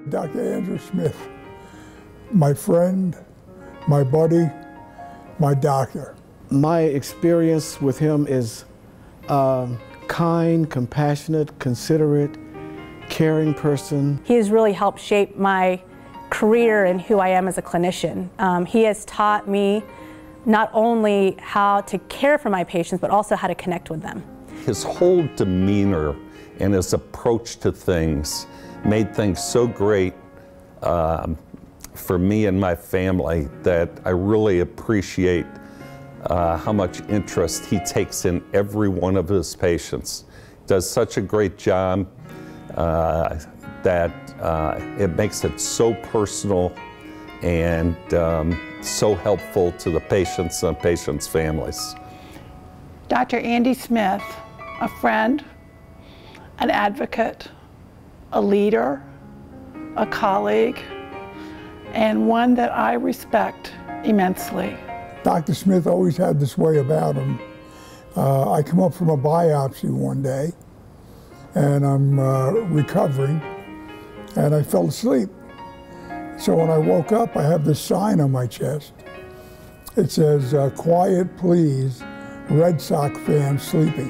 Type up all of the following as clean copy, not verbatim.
Dr. Andrew Smith, my friend, my buddy, my doctor. My experience with him is kind, compassionate, considerate, caring person. He has really helped shape my career and who I am as a clinician. He has taught me not only how to care for my patients, but also how to connect with them. His whole demeanor and his approach to things made things so great for me and my family that I really appreciate how much interest he takes in every one of his patients. Does such a great job that it makes it so personal and so helpful to the patients and patients' families. Dr. Andy Smith, a friend, an advocate, a leader, a colleague, and one that I respect immensely. Dr. Smith always had this way about him. I come up from a biopsy one day, and I'm recovering, and I fell asleep. So when I woke up, I have this sign on my chest. It says, "Quiet, please, Red Sox fan sleeping."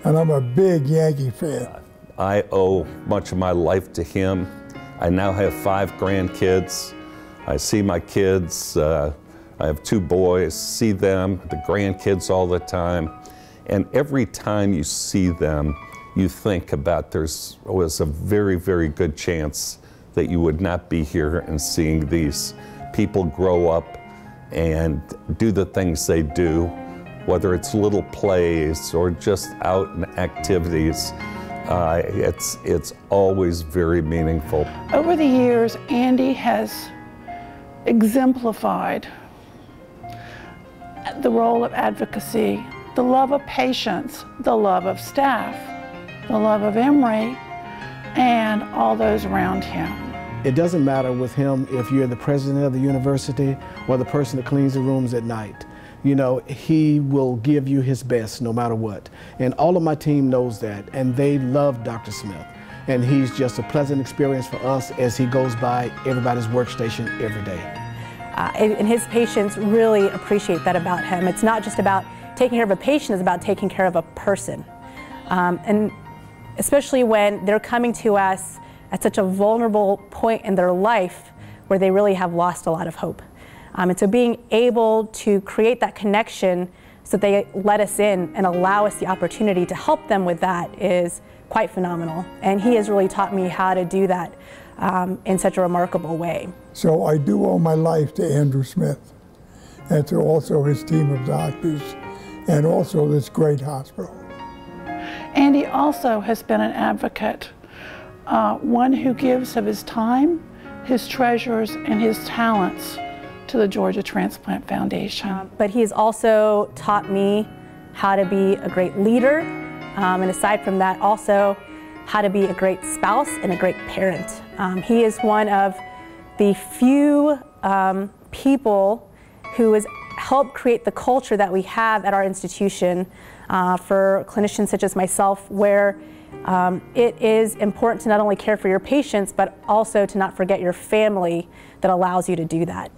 And I'm a big Yankee fan. I owe much of my life to him. I now have 5 grandkids. I see my kids. I have 2 boys, see them, the grandkids all the time. And every time you see them, you think about was a very, very good chance that you would not be here and seeing these people grow up and do the things they do, whether it's little plays or just out in activities. It's always very meaningful. Over the years, Andy has exemplified the role of advocacy, the love of patients, the love of staff, the love of Emory, and all those around him. It doesn't matter with him if you're the president of the university or the person that cleans the rooms at night. You know, he will give you his best no matter what. And all of my team knows that, and they love Dr. Smith. And he's just a pleasant experience for us as he goes by everybody's workstation every day. And his patients really appreciate that about him. It's not just about taking care of a patient, it's about taking care of a person. And especially when they're coming to us at such a vulnerable point in their life where they really have lost a lot of hope. And so being able to create that connection so they let us in and allow us the opportunity to help them with that is quite phenomenal. And he has really taught me how to do that in such a remarkable way. So I do owe my life to Andrew Smith and to also his team of doctors and also this great hospital. Andy also has been an advocate, one who gives of his time, his treasures, and his talents to the Georgia Transplant Foundation. But he's also taught me how to be a great leader, and aside from that, also how to be a great spouse and a great parent. He is one of the few people who has helped create the culture that we have at our institution for clinicians such as myself, where it is important to not only care for your patients, but also to not forget your family that allows you to do that.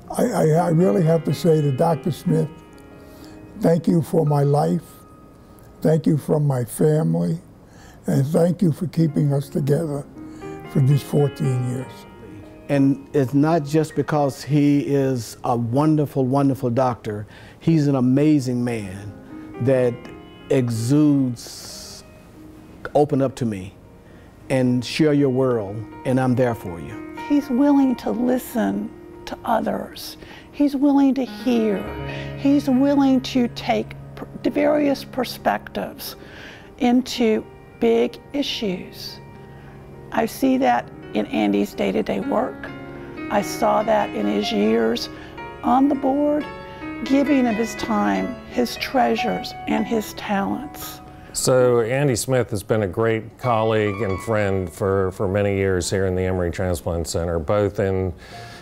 I really have to say to Dr. Smith, thank you for my life, thank you for my family, and thank you for keeping us together for these 14 years. And it's not just because he is a wonderful, wonderful doctor. He's an amazing man that exudes open up to me and share your world, and I'm there for you. He's willing to listen to others. He's willing to hear. He's willing to take various perspectives into big issues. I see that in Andy's day-to-day work. I saw that in his years on the board, giving of his time, his treasures, and his talents. So Andy Smith has been a great colleague and friend for many years here in the Emory Transplant Center, both in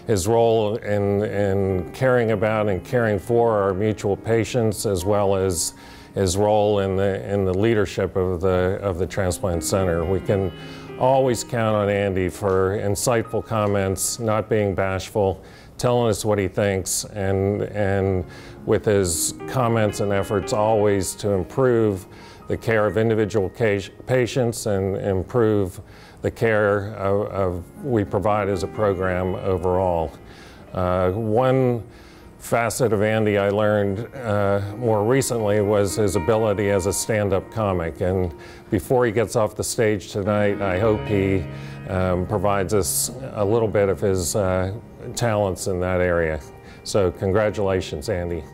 his role in caring about and caring for our mutual patients, as well as his role in the leadership of the Transplant Center. We can always count on Andy for insightful comments, not being bashful, telling us what he thinks, and with his comments and efforts always to improve the care of individual patients and improve the care we provide as a program overall. One facet of Andy I learned more recently was his ability as a stand-up comic, and before he gets off the stage tonight, I hope he provides us a little bit of his talents in that area. So congratulations, Andy.